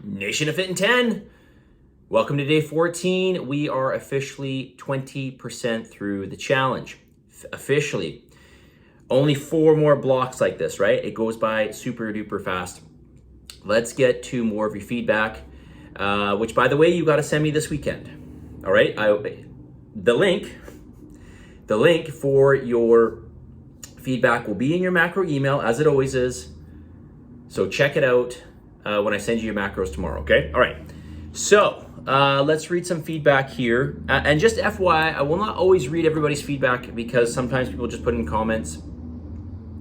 Nation of fitin10, welcome to day 14. We are officially 20% through the challenge. Officially. Only 4 more blocks like this, right? It goes by super duper fast. Let's get to more of your feedback, which, by the way, you got to send me this weekend. All right? The link for your feedback will be in your macro email, as it always is. So check it out when I send you your macros tomorrow, okay? All right. So let's read some feedback here. And just FYI, I will not always read everybody's feedback because sometimes people just put in comments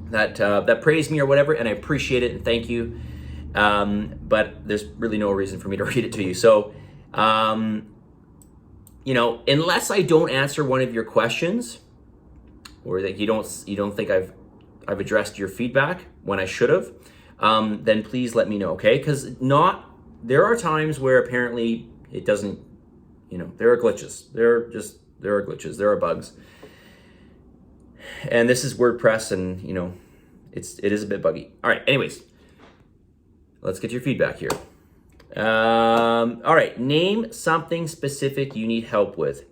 that praise me or whatever, and I appreciate it and thank you. But there's really no reason for me to read it to you. So, unless I don't answer one of your questions, or that you don't think I've addressed your feedback when I should have, then please let me know, okay? Because there are times where apparently it doesn't, there are glitches. There are glitches. There are bugs. And this is WordPress, and it is a bit buggy. All right. Anyways, let's get your feedback here. All right. Name something specific you need help with.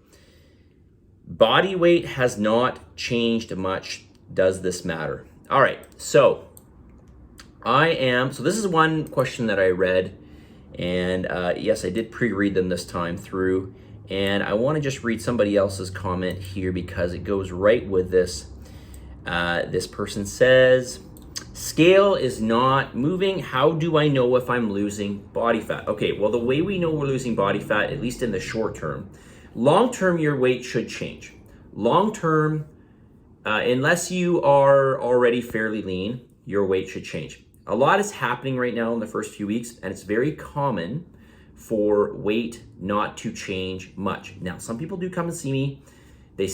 Body weight has not changed much. Does this matter? All right. So this is one question that I read, and yes, I did pre-read them this time through, and I want to just read somebody else's comment here because it goes right with this. This person says, scale is not moving. How do I know if I'm losing body fat? Okay, well, the way we know we're losing body fat, at least in the short term, long term, your weight should change. Long term, unless you are already fairly lean, your weight should change. A lot is happening right now in the first few weeks, and it's very common for weight not to change much. Now, some people do come and see me. They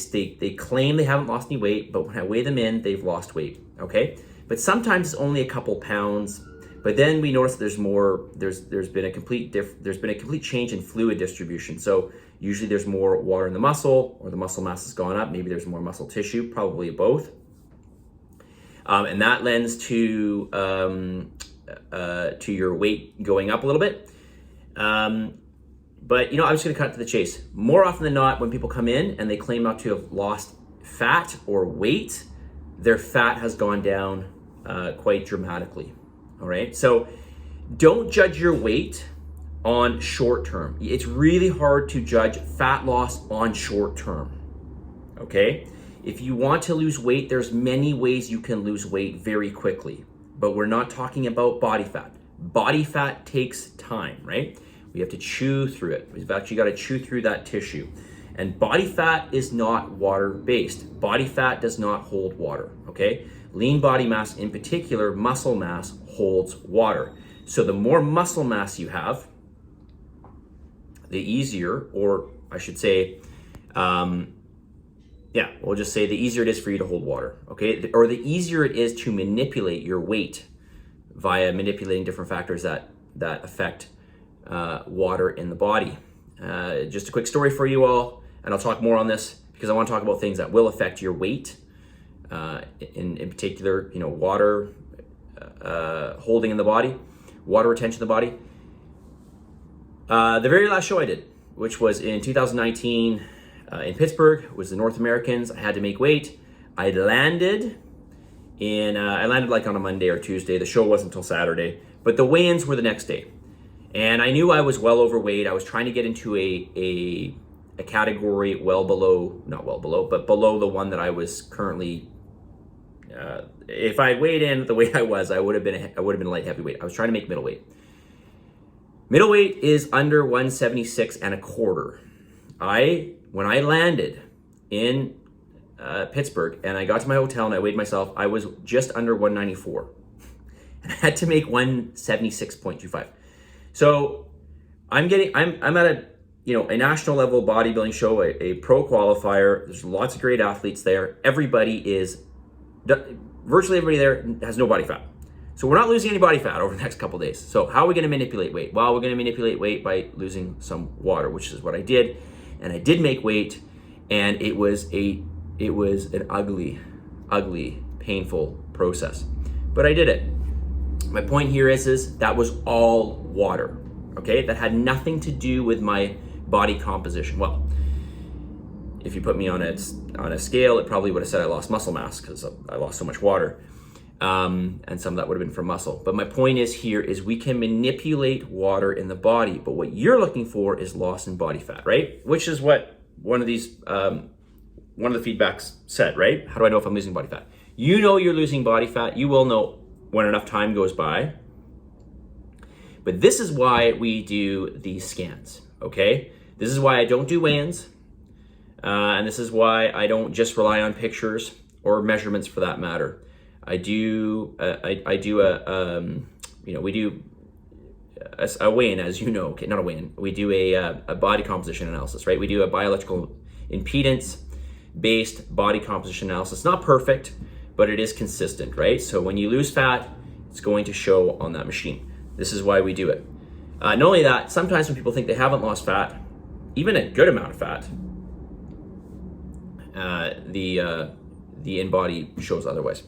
claim they haven't lost any weight, but when I weigh them in, they've lost weight, okay? But sometimes it's only a couple pounds, but then we notice there's been a complete change in fluid distribution. So usually there's more water in the muscle, or the muscle mass has gone up. Maybe there's more muscle tissue, probably both. And that lends to your weight going up a little bit. But I'm just gonna cut to the chase. More often than not, when people come in and they claim not to have lost fat or weight, their fat has gone down quite dramatically, all right? So don't judge your weight on short term. It's really hard to judge fat loss on short term, okay? If you want to lose weight, there's many ways you can lose weight very quickly, but we're not talking about body fat. Body fat takes time, right? We have to chew through it. We've actually got to chew through that tissue. And body fat is not water-based. Body fat does not hold water, okay? Lean body mass, in particular, muscle mass, holds water. So the more muscle mass you have, the easier, or I should say, we'll just say the easier it is for you to hold water, okay? Or the easier it is to manipulate your weight via manipulating different factors that affect water in the body. Just a quick story for you all, and I'll talk more on this because I want to talk about things that will affect your weight. In particular, water holding in the body, water retention in the body. The very last show I did, which was in 2019 in Pittsburgh, was the North Americans. I had to make weight. I landed like on a Monday or Tuesday. The show wasn't until Saturday, but the weigh-ins were the next day. And I knew I was well overweight. I was trying to get into a category not well below, but below the one that I was currently. If I weighed in the way I was, I would have been light heavyweight. I was trying to make middleweight. Middleweight is under 176 and a quarter. When I landed in Pittsburgh and I got to my hotel and I weighed myself, I was just under 194, and I had to make 176.25. So I'm at a national level bodybuilding show, a pro qualifier. There's lots of great athletes there. Virtually everybody there has no body fat. So we're not losing any body fat over the next couple days. So how are we going to manipulate weight? Well, we're going to manipulate weight by losing some water, which is what I did. And I did make weight, and it was an ugly, painful process. But I did it. My point here is that was all water, okay? That had nothing to do with my body composition. Well, if you put me on a scale, it probably would have said I lost muscle mass because I lost so much water. And some of that would have been from muscle. But my point is here is we can manipulate water in the body, but what you're looking for is loss in body fat, right? Which is what one of the feedbacks said, right? How do I know if I'm losing body fat? You know you're losing body fat. You will know when enough time goes by. But this is why we do these scans, okay? This is why I don't do weigh-ins. And this is why I don't just rely on pictures or measurements for that matter. We do a weigh-in, as you know, okay, not a weigh-in. We do a body composition analysis, right? We do a bioelectrical impedance-based body composition analysis. Not perfect, but it is consistent, right? So when you lose fat, it's going to show on that machine. This is why we do it. Not only that, sometimes when people think they haven't lost fat, even a good amount of fat, the in-body shows otherwise.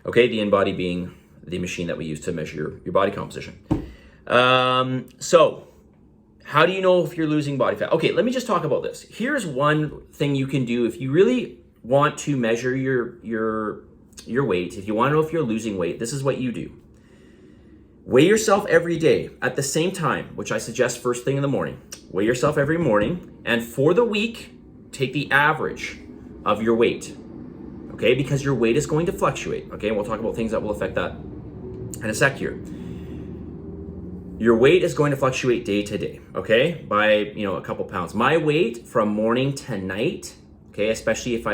Okay, the in-body being the machine that we use to measure your body composition. So how do you know if you're losing body fat? Okay, let me just talk about this. Here's one thing you can do if you really want to measure your weight. If you want to know if you're losing weight, this is what you do. Weigh yourself every day at the same time, which I suggest first thing in the morning. Weigh yourself every morning, and for the week, take the average of your weight. Okay, because your weight is going to fluctuate. Okay, and we'll talk about things that will affect that in a sec here. Your weight is going to fluctuate day to day, okay, by a couple pounds. My weight from morning to night, okay, especially if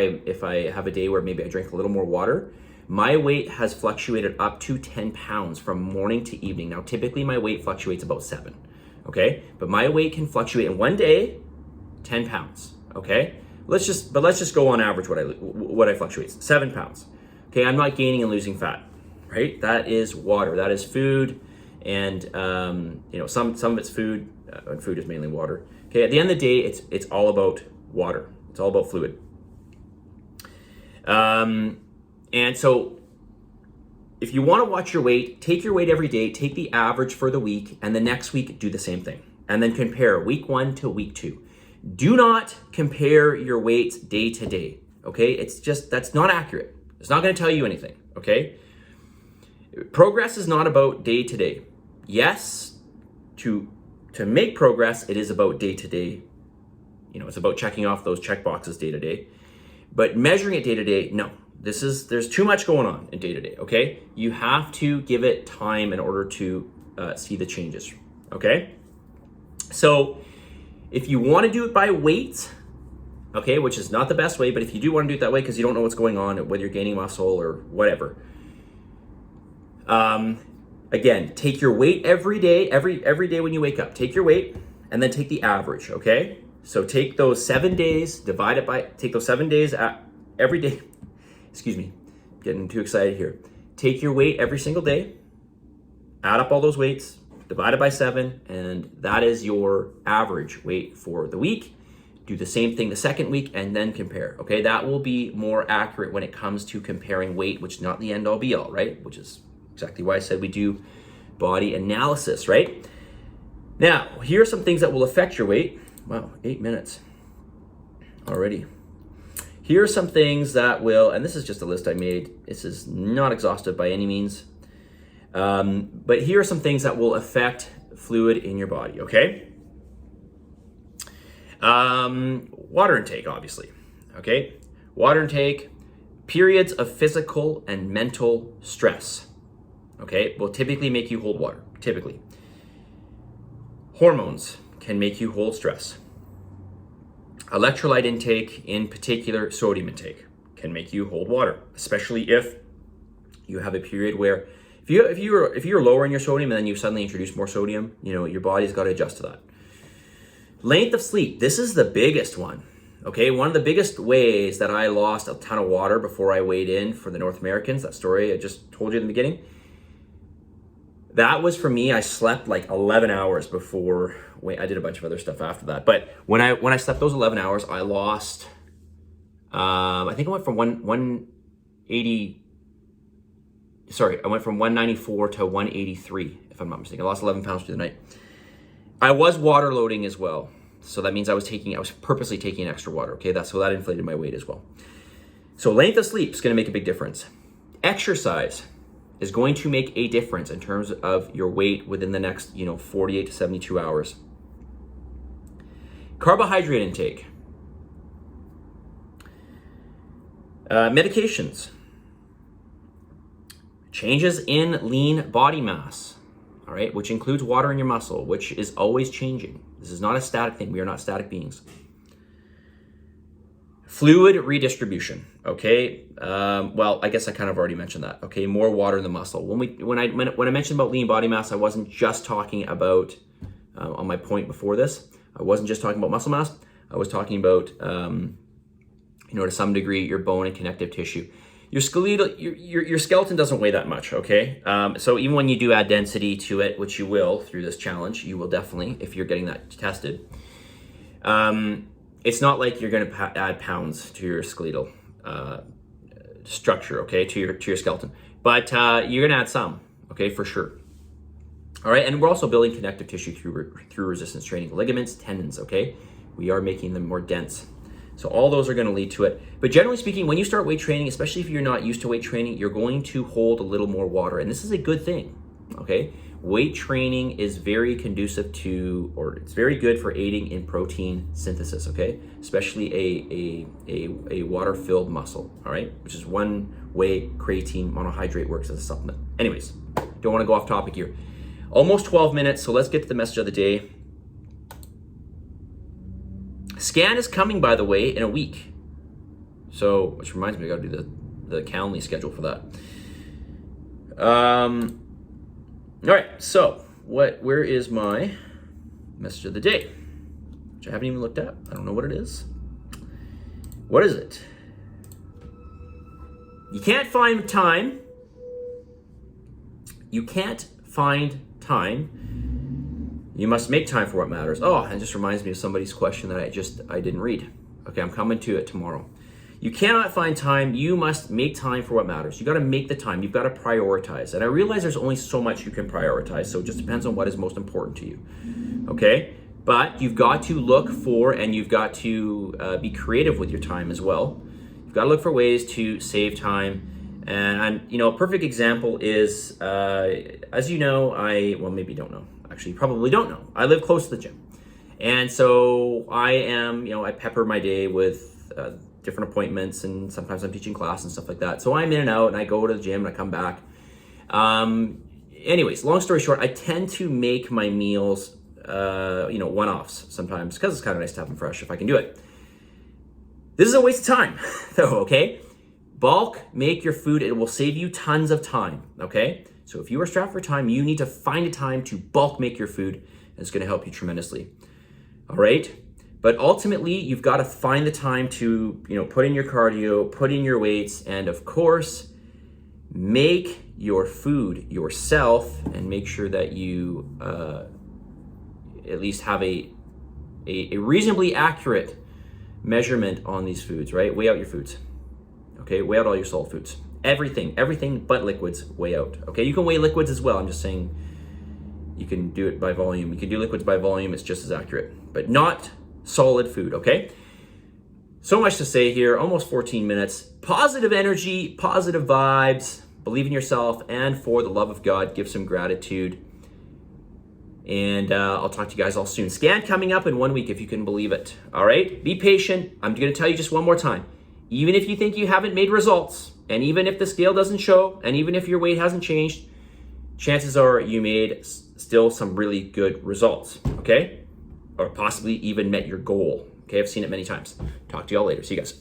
I have a day where maybe I drink a little more water, my weight has fluctuated up to 10 pounds from morning to evening. Now, typically my weight fluctuates about 7, okay, but my weight can fluctuate in one day 10 pounds, okay. Let's just go on average what I fluctuates, 7 pounds. Okay, I'm not gaining and losing fat, right? That is water, that is food, and some of it's food, and food is mainly water. Okay, at the end of the day, it's all about water. It's all about fluid. And so if you want to watch your weight, take your weight every day, take the average for the week, and the next week do the same thing, and then compare week 1 to week 2. Do not compare your weights day to day, okay? That's not accurate. It's not gonna tell you anything, okay? Progress is not about day to day. Yes, to make progress, it is about day to day. It's about checking off those check boxes day to day. But measuring it day to day, no. There's too much going on in day to day, okay? You have to give it time in order to see the changes, okay? So, if you want to do it by weight, okay, which is not the best way, but if you do want to do it that way because you don't know what's going on, whether you're gaining muscle or whatever, again, take your weight every day, every day when you wake up. Take your weight and then take the average, okay? So take those 7 days, take those 7 days every day. Excuse me, getting too excited here. Take your weight every single day, add up all those weights, divide it by 7, and that is your average weight for the week. Do the same thing the second week and then compare, okay? That will be more accurate when it comes to comparing weight, which is not the end all be all, right? Which is exactly why I said we do body analysis, right? Now, here are some things that will affect your weight. Wow, 8 minutes already. Here are some things that will, and this is just a list I made. This is not exhaustive by any means. But here are some things that will affect fluid in your body, okay? Water intake, obviously, okay? Water intake, periods of physical and mental stress, okay, will typically make you hold water, typically. Hormones can make you hold stress. Electrolyte intake, in particular sodium intake, can make you hold water, especially if you have a period where if you're lowering your sodium and then you suddenly introduce more sodium, your body's got to adjust to that. Length of sleep, this is the biggest one. Okay, one of the biggest ways that I lost a ton of water before I weighed in for the North Americans, that story I just told you in the beginning, that was for me. I slept like 11 hours before. I did a bunch of other stuff after that, but when I slept those 11 hours, I lost. I think I went from 180. Sorry, I went from 194 to 183, if I'm not mistaken. I lost 11 pounds through the night. I was water loading as well. So that means I was purposely taking extra water, okay? So that inflated my weight as well. So length of sleep is gonna make a big difference. Exercise is going to make a difference in terms of your weight within the next, 48 to 72 hours. Carbohydrate intake. Medications. Changes in lean body mass, all right, which includes water in your muscle, which is always changing. This is not a static thing. We are not static beings. Fluid redistribution, okay? Well, I guess I kind of already mentioned that, okay? More water in the muscle. When I mentioned about lean body mass, I wasn't just talking about, on my point before this, I wasn't just talking about muscle mass. I was talking about, to some degree, your bone and connective tissue. Your skeleton doesn't weigh that much, okay? So even when you do add density to it, which you will through this challenge, you will definitely, if you're getting that tested, it's not like you're going to add pounds to your skeletal structure, okay, to your skeleton, but you're going to add some, okay, for sure. All right, and we're also building connective tissue through resistance training, ligaments, tendons, okay? We are making them more dense. So all those are going to lead to it. But generally speaking, when you start weight training, especially if you're not used to weight training, you're going to hold a little more water, and this is a good thing, okay? Weight training is very conducive to, or it's very good for aiding in protein synthesis, okay? Especially a water-filled muscle, all right? Which is one way creatine monohydrate works as a supplement. Anyways, don't want to go off topic here. Almost 12 minutes, so let's get to the message of the day. Scan is coming, by the way, in a week. So, which reminds me, I gotta do the Calendly schedule for that. All right, so where is my message of the day? Which I haven't even looked at. I don't know what it is. What is it? You can't find time. You can't find time. You must make time for what matters. Oh, it just reminds me of somebody's question that I didn't read. Okay, I'm coming to it tomorrow. You cannot find time. You must make time for what matters. You got to make the time. You've got to prioritize. And I realize there's only so much you can prioritize. So it just depends on what is most important to you. Okay? But you've got to look for, and you've got to be creative with your time as well. You've got to look for ways to save time. And a perfect example is, as you know, well, maybe you don't know. Actually, you probably don't know. I live close to the gym. And so I am, I pepper my day with different appointments, and sometimes I'm teaching class and stuff like that. So I'm in and out, and I go to the gym and I come back. Anyways, long story short, I tend to make my meals, one-offs sometimes, because it's kind of nice to have them fresh if I can do it. This is a waste of time, though, okay? Bulk make your food. It will save you tons of time, okay? So if you are strapped for time, you need to find a time to bulk make your food, and it's going to help you tremendously. All right? But ultimately, you've got to find the time to, put in your cardio, put in your weights, and of course, make your food yourself, and make sure that you at least have a reasonably accurate measurement on these foods, right? Weigh out your foods. Okay, weigh out all your solid foods. Everything but liquids, weigh out. Okay, you can weigh liquids as well. I'm just saying you can do it by volume. You can do liquids by volume. It's just as accurate, but not solid food, okay? So much to say here, almost 14 minutes. Positive energy, positive vibes, believe in yourself, and for the love of God, give some gratitude. And I'll talk to you guys all soon. Scan coming up in 1 week, if you can believe it. All right, be patient. I'm gonna tell you just one more time. Even if you think you haven't made results, and even if the scale doesn't show, and even if your weight hasn't changed, chances are you made still some really good results, okay? Or possibly even met your goal. Okay, I've seen it many times. Talk to y'all later. See you guys.